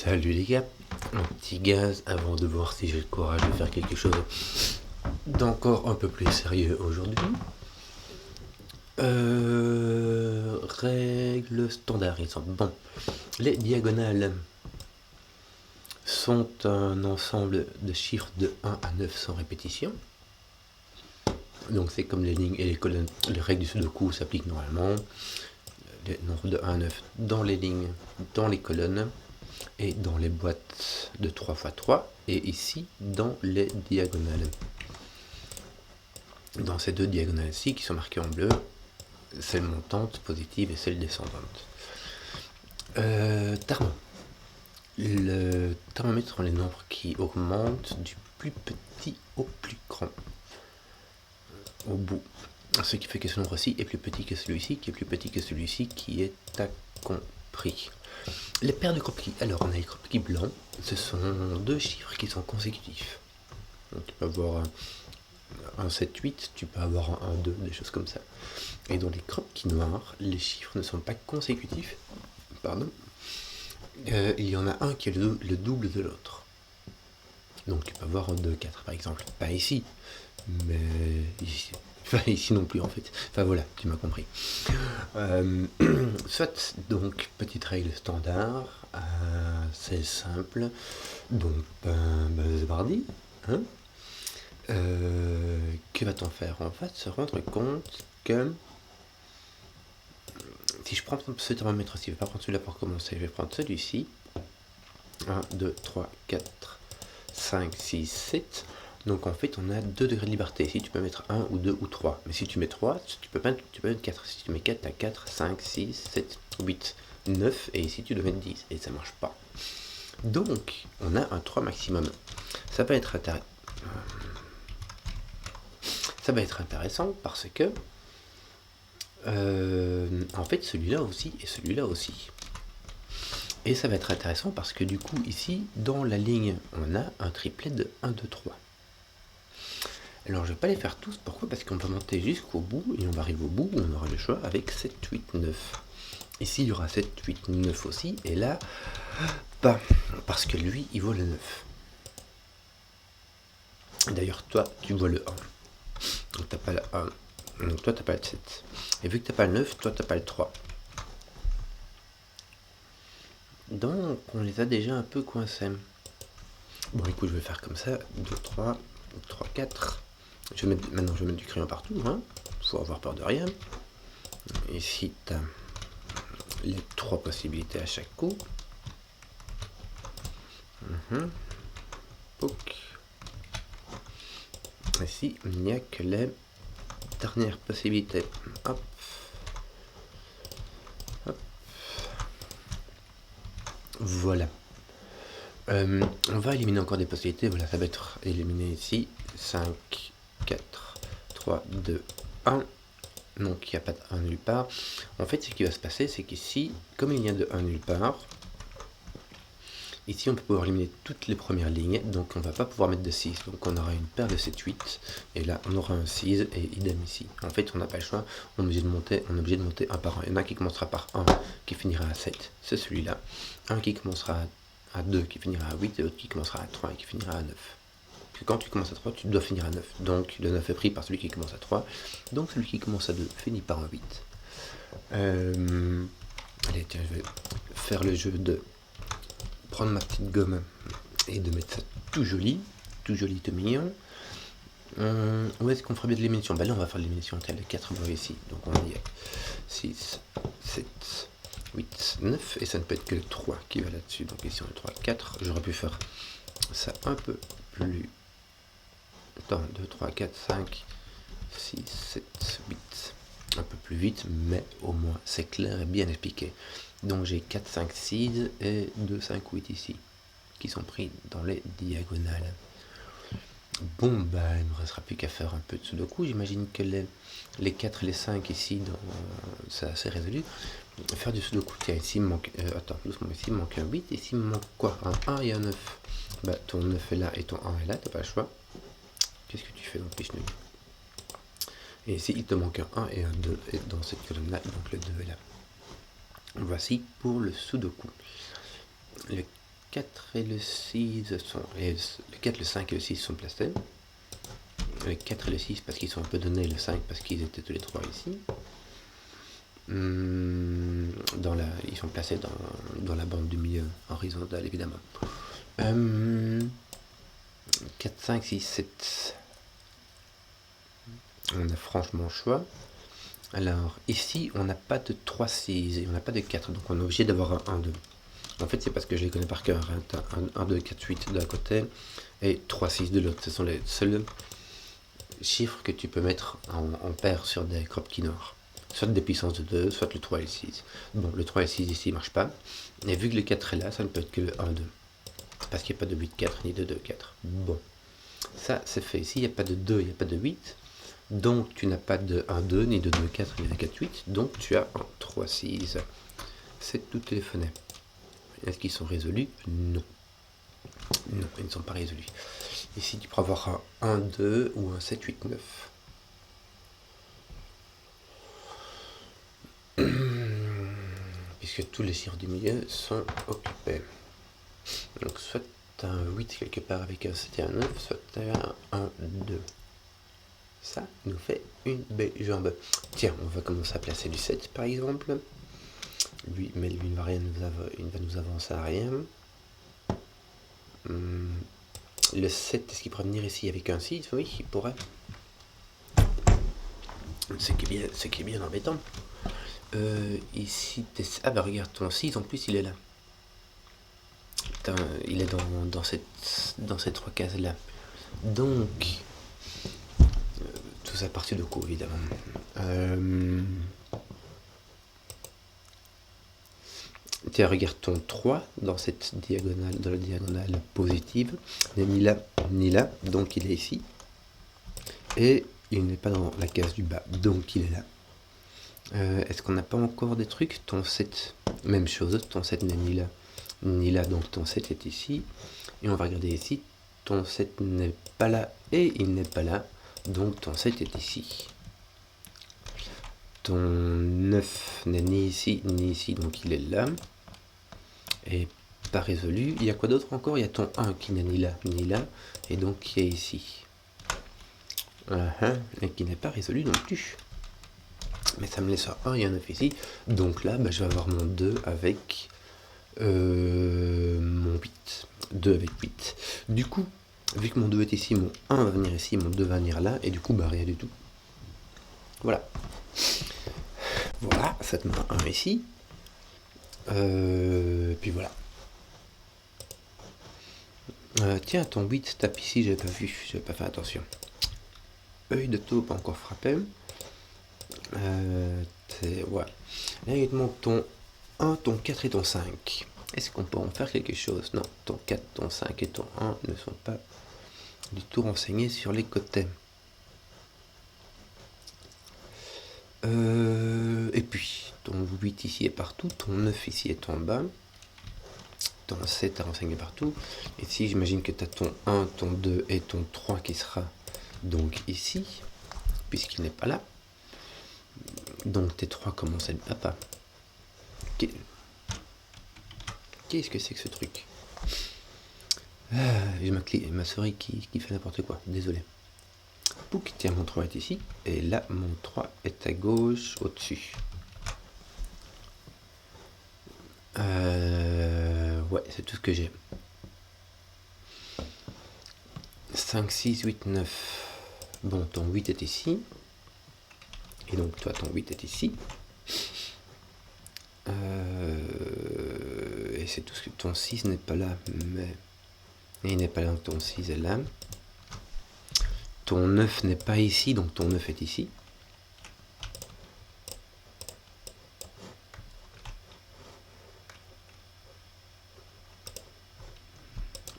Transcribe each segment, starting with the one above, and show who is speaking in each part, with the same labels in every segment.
Speaker 1: Salut les gars, un petit gaz avant de voir si j'ai le courage de faire quelque chose d'encore un peu plus sérieux aujourd'hui. Règle standard, il semble. Bon, les diagonales sont un ensemble de chiffres de 1 à 9 sans répétition. Donc c'est comme les lignes et les colonnes. Les règles du sudoku s'appliquent normalement. Les nombres de 1 à 9 dans les lignes, dans les colonnes et dans les boîtes de 3 x 3 et ici dans les diagonales. Dans ces deux diagonales-ci qui sont marquées en bleu, celle montante positive et celle descendante. Thermo. Le thermomètre sont les nombres qui augmentent du plus petit au plus grand au bout. Ce qui fait que ce nombre-ci est plus petit que celui-ci, qui est plus petit que celui-ci, qui est incompris. Les paires de croquis. Alors, on a les croquis blancs. Ce sont deux chiffres qui sont consécutifs. Donc, tu peux avoir un 7, 8, tu peux avoir un 1, 2, des choses comme ça. Et dans les croquis noirs, les chiffres ne sont pas consécutifs. Pardon. Il y en a un qui est le double de l'autre. Donc, tu peux avoir un 2, 4, par exemple. Pas ici, mais ici. Enfin, ici non plus, en fait. Enfin, voilà, tu m'as compris. Soit, donc, petite règle standard, c'est simple. Donc, c'est parti. Hein, que va-t-on faire? On va se rendre compte que si je prends ce thermomètre-ci, je ne vais pas prendre celui-là pour commencer, je vais prendre celui-ci. 1, 2, 3, 4, 5, 6, 7. Donc en fait, on a 2 degrés de liberté. Ici, tu peux mettre 1 ou 2 ou 3. Mais si tu mets 3, tu peux mettre 4. Si tu mets 4, tu as 4, 5, 6, 7, 8, 9. Et ici, tu dois mettre 10. Et ça ne marche pas. Donc, on a un 3 maximum. Ça va être intéressant parce que, en fait, celui-là aussi et celui-là aussi. Et ça va être intéressant parce que du coup, ici, dans la ligne, on a un triplet de 1, 2, 3. Alors, je ne vais pas les faire tous. Pourquoi? Parce qu'on va monter jusqu'au bout et on va arriver au bout où on aura le choix avec 7, 8, 9. Ici, il y aura 7, 8, 9 aussi. Et là, pas. Parce que lui, il vaut le 9. D'ailleurs, toi, tu vois le 1. Donc, tu n'as pas le 1. Donc, toi, tu n'as pas le 7. Et vu que tu n'as pas le 9, toi, tu n'as pas le 3. Donc, on les a déjà un peu coincés. Bon, écoute, je vais faire comme ça. 2, 3, 3, 4. Maintenant, je vais mettre du crayon partout. Hein. Faut avoir peur de rien. Ici, tu as les 3 possibilités à chaque coup. Pouc. Ici, il n'y a que les dernières possibilités. Hop. Hop. Voilà. On va éliminer encore des possibilités. Voilà, ça va être éliminé ici. 5, 4, 3, 2, 1. Donc il n'y a pas de 1 nulle part. En fait, ce qui va se passer, c'est qu'ici, comme il y a de 1 nulle part, ici on peut pouvoir éliminer toutes les premières lignes. Donc on ne va pas pouvoir mettre de 6. Donc on aura une paire de 7, 8. Et là, on aura un 6 et idem ici. En fait, on n'a pas le choix. On est obligé de monter un par un. Il y en a un qui commencera par 1, qui finira à 7. C'est celui-là. Un qui commencera à 2, qui finira à 8. Et l'autre qui commencera à 3 et qui finira à 9. Quand tu commences à 3, tu dois finir à 9. Donc le 9 est pris par celui qui commence à 3. Donc celui qui commence à 2 finit par un 8. Allez, tiens, je vais faire le jeu de prendre ma petite gomme et de mettre ça tout joli, tout mignon. Où est-ce qu'on ferait bien de l'élimination? Bah là, on va faire l'élimination entre les 4 brevets ici. Donc on y est. 6, 7, 8, 9. Et ça ne peut être que le 3 qui va là-dessus. Donc ici, on a 3, 4. J'aurais pu faire ça un peu plus... Attends, 2, 3, 4, 5, 6, 7, 8. Un peu plus vite, mais au moins c'est clair et bien expliqué. Donc j'ai 4, 5, 6 et 2, 5, 8 ici, qui sont pris dans les diagonales. Bon, bah il ne me restera plus qu'à faire un peu de sudoku. J'imagine que les 4 et les 5 ici, c'est assez résolu. Faire du sudoku, tiens, ici il me manque... attends, doucement, ici il me manque un 8, ici il me manque quoi? Un 1 et un 9. Bah ton 9 est là et ton 1 est là, t'as pas le choix. Qu'est-ce que tu fais donc, Vishnu? Et ici, il te manque un 1 et un 2 et dans cette colonne-là, donc le 2 est là. Voici pour le sudoku. Le 4 et le 6 sont... le 4, le 5 et le 6 sont placés. Le 4 et le 6 parce qu'ils sont un peu donnés, le 5 parce qu'ils étaient tous les trois ici. Ils sont placés dans la bande du milieu horizontale, évidemment. 4, 5, 6, 7. On a franchement le choix. Alors, ici, on n'a pas de 3, 6 et on n'a pas de 4, donc on est obligé d'avoir un 1, 2. En fait, c'est parce que je les connais par cœur. Hein. Tu as 1, 2, 4, 8 d'un côté et 3, 6 de l'autre. Ce sont les seuls chiffres que tu peux mettre en paire sur des crop keynote. Soit des puissances de 2, soit le 3 et le 6. Bon, le 3 et le 6 ici ne marche pas. Et vu que le 4 est là, ça ne peut être que le 1, 2. Parce qu'il n'y a pas de 8, 4 ni de 2, 4. Bon, ça c'est fait. Ici, il n'y a pas de 2, il n'y a pas de 8. Donc, tu n'as pas de 1, 2, ni de 2, 4, ni de 4, 8. Donc, tu as un 3, 6. C'est tout téléphoné. Est-ce qu'ils sont résolus? Non. Non, ils ne sont pas résolus. Ici, tu pourras avoir un 1, 2 ou un 7, 8, 9. Puisque tous les chiffres du milieu sont occupés. Donc, soit tu as un 8 quelque part avec un 7 et un 9, soit tu as un 1, 2. Ça nous fait une belle jambe. Tiens, on va commencer à placer du 7 par exemple. Lui, mais lui il ne va nous avancer à rien. Le 7, est-ce qu'il pourrait venir ici avec un 6? Oui, il pourrait. Ce qui est bien embêtant. Ici, ah bah regarde, ton 6 en plus il est là. Il est dans ces trois cases là. Donc, tout ça à partir de quoi évidemment. Tiens, regarde ton 3 dans cette diagonale, dans la diagonale positive. Il n'est ni là ni là, donc il est ici. Et il n'est pas dans la case du bas, donc il est là. Est-ce qu'on n'a pas encore des trucs? Ton 7, même chose, ton 7 n'est ni là ni là, donc ton 7 est ici. Et on va regarder ici, ton 7 n'est pas là et il n'est pas là, donc ton 7 est ici. Ton 9 n'est ni ici ni ici, donc il est là. Et pas résolu. Il y a quoi d'autre encore? Il y a ton 1 qui n'est ni là ni là, et donc qui est ici. Et qui n'est pas résolu non plus. Mais ça me laisse un et un 9 ici. Donc là, je vais avoir mon 2 avec mon 8. 2 avec 8. Du coup, vu que mon 2 est ici, mon 1 va venir ici, mon 2 va venir là, et du coup, rien du tout. Voilà. Voilà, ça te met un 1 ici. Puis voilà. Tiens, ton 8 tape ici, j'avais pas vu, j'avais pas fait attention. Œil de taupe encore frappé. Ouais. Là, il te manque ton 1, ton 4 et ton 5. Est-ce qu'on peut en faire quelque chose? Non, ton 4, ton 5 et ton 1 ne sont pas du tout renseignés sur les côtés. Et puis, ton 8 ici est partout, ton 9 ici est en bas, ton 7 à renseigner partout. Ici, j'imagine que tu as ton 1, ton 2 et ton 3 qui sera donc ici, puisqu'il n'est pas là. Donc tes 3 commencent à être papa. Qu'est-ce que c'est que ce truc? J'ai ma souris qui fait n'importe quoi, désolé. Pouc, tiens, mon 3 est ici, et là, mon 3 est à gauche, au-dessus. Ouais, c'est tout ce que j'ai. 5, 6, 8, 9. Bon, ton 8 est ici. Et donc, toi, ton 8 est ici. Et c'est tout ce que... Ton 6 n'est pas là, mais... Et il n'est pas là, donc ton 6 est là. Ton 9 n'est pas ici, donc ton 9 est ici.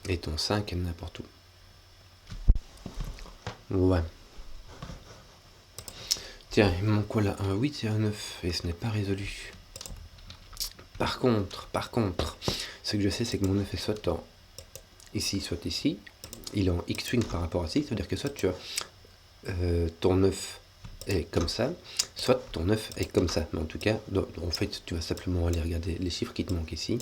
Speaker 1: Et ton 5 est n'importe où. Ouais. Tiens, il me manque quoi là? Un 8 et un 9, et ce n'est pas résolu. Par contre, ce que je sais, c'est que mon 9 est soit en ici, soit ici. Il est en X-Wing par rapport à ici, c'est-à-dire que soit tu as ton 9 est comme ça, soit ton 9 est comme ça. Mais en tout cas, en fait, tu vas simplement aller regarder les chiffres qui te manquent ici.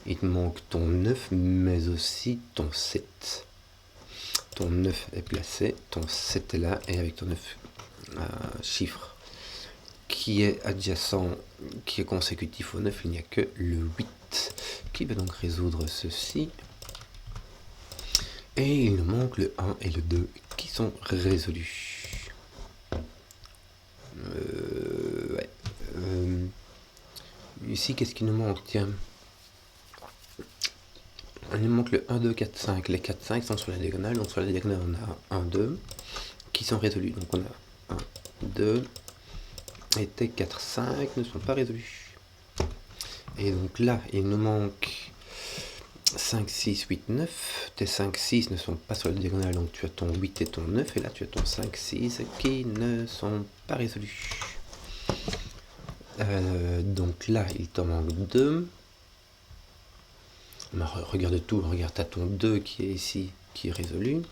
Speaker 1: Il te manque ton 9, mais aussi ton 7. Ton 9 est placé, ton 7 est là, et avec ton 9 chiffre qui est adjacent, qui est consécutif au 9, il n'y a que le 8, qui va donc résoudre ceci. Et il nous manque le 1 et le 2 qui sont résolus. Ouais. Ici, qu'est-ce qui nous manque? Tiens. Il nous manque le 1, 2, 4, 5. Les 4, 5 sont sur la diagonale. Donc sur la diagonale, on a 1, 2 qui sont résolus. Donc on a 1, 2. Et tes 4, 5 ne sont pas résolus. Et donc là, il nous manque 5, 6, 8, 9. Tes 5, 6 ne sont pas sur la diagonale, donc tu as ton 8 et ton 9. Et là, tu as ton 5, 6 qui ne sont pas résolus. Donc là, il t'en manque 2. Regarde tout, regarde, tu as ton 2 qui est ici, qui est résolu.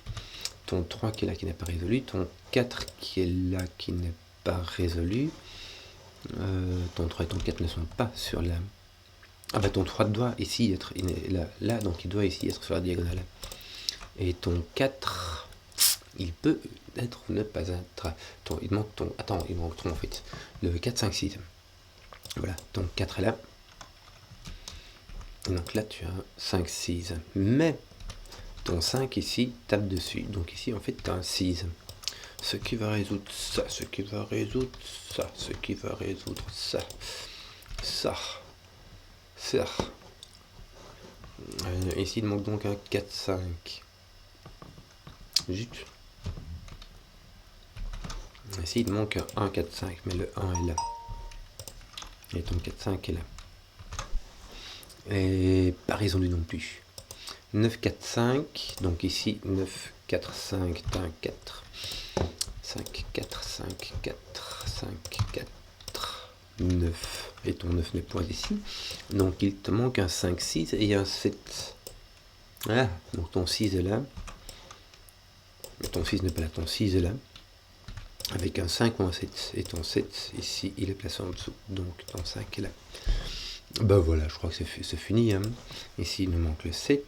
Speaker 1: Ton 3 qui est là, qui n'est pas résolu. Ton 4 qui est là, qui n'est pas résolu. Ton 3 et ton 4 ne sont pas sur la... Ah bah ton 3 doit ici être là, donc il doit ici être sur la diagonale. Et ton 4, il peut être ou ne pas être. Il manque ton... Attends, il manque ton en fait. Le 4, 5, 6. Voilà, ton 4 est là. Et donc là tu as 5, 6. Mais ton 5 ici tape dessus. Donc ici en fait tu as un 6. Ce qui va résoudre ça, ce qui va résoudre ça, ce qui va résoudre ça. Ça. Ça. Ici il manque donc un 4, 5. Zut. Ici il manque un 1, 4, 5, mais le 1 est là. Et ton 4, 5 est là. Et pas résolu non plus. 9, 4, 5. Donc ici 9, 4, 5, t'as un 4. 5, 4, 5, 4, 5, 4, 9. Et ton 9 n'est point ici. Donc il te manque un 5, 6 et un 7. Ah, donc ton 6 est là. Mais ton 6 n'est pas là, ton 6 est là. Avec un 5 ou un 7. Et ton 7, ici, il est placé en dessous. Donc ton 5 est là. Bah voilà, je crois que c'est fini. Hein. Ici, il nous manque le 7.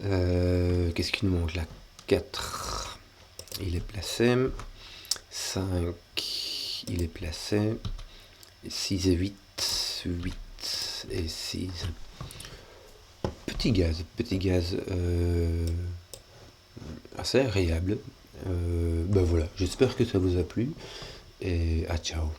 Speaker 1: Qu'est-ce qu'il nous manque là? 4. Il est placé. 5. Il est placé. 6 et 8. 8 et 6. Petit gaz assez agréable. Ben voilà, j'espère que ça vous a plu et à ciao.